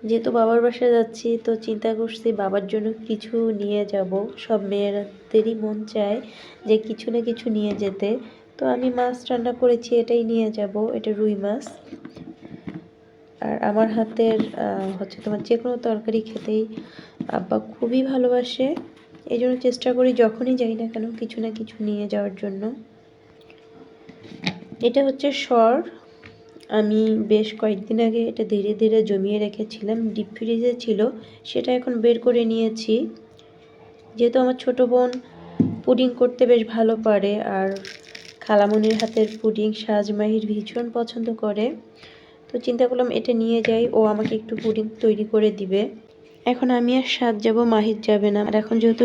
যেহেতু বাবার বাসায় যাচ্ছি তো চিন্তা করছি বাবার জন্য কিছু নিয়ে যাব। সব মেয়েদেরই মন চায় যে কিছু না কিছু নিয়ে যেতে। তো আমি মাছ রান্না করেছি, এটাই নিয়ে যাব। এটা রুই মাছ। আর আমার হাতের হচ্ছে তোমার যে কোনো তরকারি খেতেই আব্বা খুবই ভালোবাসে। এই জন্য চেষ্টা করি যখনই যাই না কেন কিছু না কিছু নিয়ে যাওয়ার জন্য। এটা হচ্ছে সর। আমি বেশ কয়েকদিন আগে এটা ধীরে ধীরে জমিয়ে রেখেছিলাম, ডিপ ফ্রিজে ছিল, সেটা এখন বের করে নিয়েছি। যেহেতু আমার ছোট বোন পুডিং করতে বেশ ভালো পারে, আর খালামণির হাতের পুডিং সাজমাহির ভীষণ পছন্দ করে, তো চিন্তা করলাম এটা নিয়ে যাই, ও আমাকে একটু পুডিং তৈরি করে দিবে। এখন আমি আর সাজ যাব, মাহির যাবে না। আর এখন যেহেতু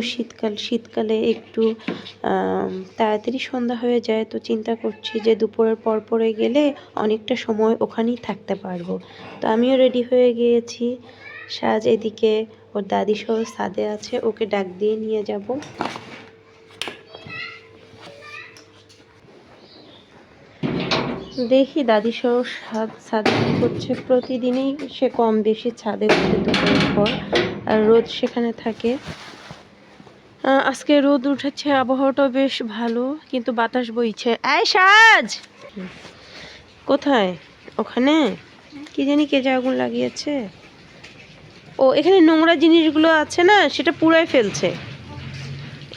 শীতকালে একটু তাড়াতাড়ি সন্ধ্যা হয়ে যায়, তো চিন্তা করছি যে দুপুরের পর পরে গেলে অনেকটা সময় ওখানেই থাকতে পারবো। তো আমিও রেডি হয়ে গিয়েছি। সাজ এদিকে ওর দাদি সহ ছাদে আছে, ওকে ডাক দিয়ে নিয়ে যাব। দেখি দাদি সহ ছাদে করছে। প্রতিদিনই সে কম বেশি ছাদে উঠে দুপুরের পর, আর রোদ সেখানে থাকে। আজকে রোদ উঠেছে, আবহাওয়াটাও বেশ ভালো, কিন্তু বাতাস বইছে। এই সাজ, কোথায়? ওখানে কি জানি কে যে আগুন লাগিয়েছে। ও এখানে নোংরা জিনিসগুলো আছে না, সেটা পুড়াই ফেলছে।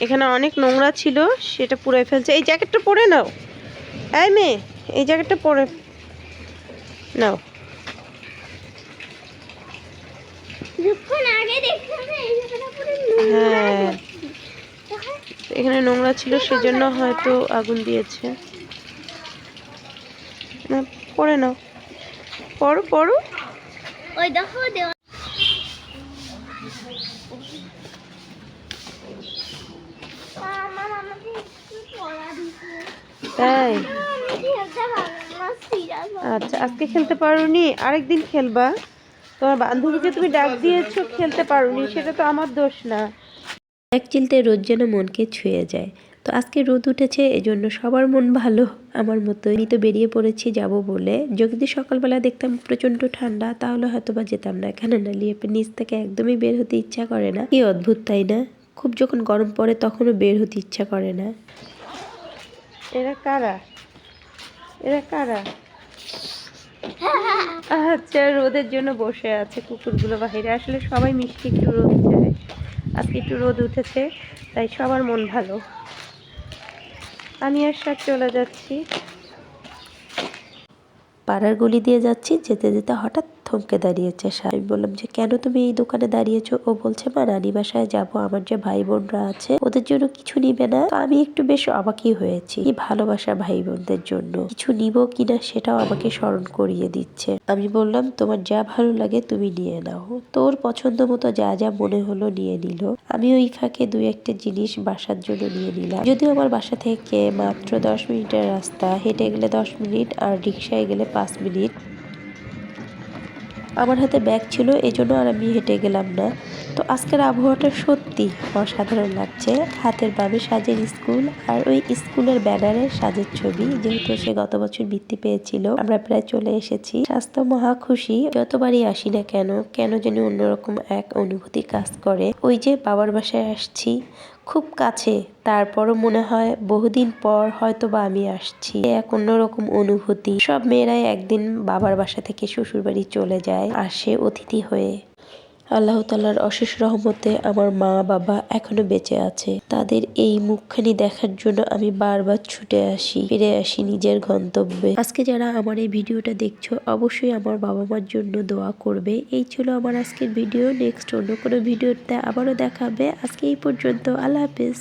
এখানে অনেক নোংরা ছিল, সেটা পুড়াই ফেলছে। এই জ্যাকেটটা পরে নাও। এই মেয়ে, এই জ্যাকেটটা পরে নাও। হ্যাঁ, এখানে নোংরা ছিল সেজন্য হয়তো আগুন দিয়েছে। না, পরে নাও, পড়ো পড়ো। ওই দেখো তাই? আচ্ছা, আজকে খেলতে পারোনি, আরেকদিন খেলবা। তোমার বান্ধবীকে তুমি ডাক দিয়েছো, খেলতে পারোনি, সেটা তো আমার দোষ না। এক চিলতে রোদ যেন মনকে ছুঁয়ে যায়। তো আজকে রোদ উঠেছে, এজন্য সবার মন ভালো আমার মতো। আমি তো বেরিয়ে পড়েছি যাব বলে। যদি সকালবেলা দেখতাম প্রচন্ড ঠান্ডা, তাহলে হয়তো বা যেতাম না। এখানে না নিচ থেকে একদমই বের হতে ইচ্ছা করে না। কি অদ্ভুত তাই না? খুব যখন গরম পড়ে তখনও বের হতে ইচ্ছা করে না। এরা কারা? এরা কারা? আচ্ছা, রোদের জন্য বসে আছে কুকুরগুলো বাহিরে। আসলে সবাই মিষ্টি একটু রোদ চায়। আজকে একটু রোদ উঠেছে, তাই সবার মন ভালো। আমি আর সাথে চলে যাচ্ছি। পাড়ার গলি দিয়ে যাচ্ছি, যেতে যেতে হঠাৎ থমকে দাঁড়িয়েছে। আমি বললাম যে কেন তুমি এই দোকানে দাঁড়িয়েছো? ও বলছে মা, নানি বাসায় যাবো, আমার যে ভাই বোনরা আছে ওদের জন্য কিছু নিবে না? তো আমি একটু বেশ অবাকই হয়েছি। কি ভালোবাসা ভাই বোনদের জন্য, কিছু নিব কিনা সেটাও আমাকে স্মরণ করিয়ে দিচ্ছে। আমি বললাম তোমার যা ভালো লাগে তুমি নিয়ে নাও। তোর পছন্দ মতো যা যা মনে হলো নিয়ে নিল। আমি ওই ফাঁকে দুই একটা জিনিস বাসার জন্য নিয়ে নিলাম। যদিও আমার বাসা থেকে মাত্র 10 মিনিটের রাস্তা, হেঁটে গেলে 10 মিনিট আর রিক্সায় গেলে 5 মিনিট। আমার হাতে ব্যাগ ছিল, এই জন্য আর আমি হেঁটে গেলাম না। তো আজকের আবহাওয়াটা সত্যি অসাধারণ লাগছে। হাতের বামে সাজের স্কুল, আর ওই স্কুলের ব্যানারে সাজের ছবি। যেহেতু সে গত বছর বৃত্তি পেয়েছিল, আমরা প্রায় চলে এসেছি। স্বাস্থ্য মহা খুশি। যতবারই আসি না কেন, কেন যেন অন্যরকম এক অনুভূতি কাজ করে। ওই যে বাবার বাসায় আসছি, খুব কাছে, তারপরও মনে হয় বহুদিন পর হয়তো বা আমি আসছি। এক অন্যরকম অনুভূতি। সব মেয়েরাই একদিন বাবার বাসা থেকে শ্বশুর বাড়ি চলে যায়, আসে অতিথি হয়ে। আল্লাহ তাআলার অশেষ রহমতে আমার মা বাবা এখনো বেঁচে আছে। তাদের এই মুখখানি দেখার জন্য আমি বারবার ছুটে আসি, ফিরে আসি নিজের গন্তব্যে। আজকে যারা আমার এই ভিডিওটা দেখছো, অবশ্যই আমার বাবা মার জন্য দোয়া করবে। এই ছিল আমার আজকের ভিডিও। নেক্সট অন্য কোনো ভিডিওতে আবারও দেখা হবে। আজকে এই পর্যন্ত। আল্লাহ হাফেজ।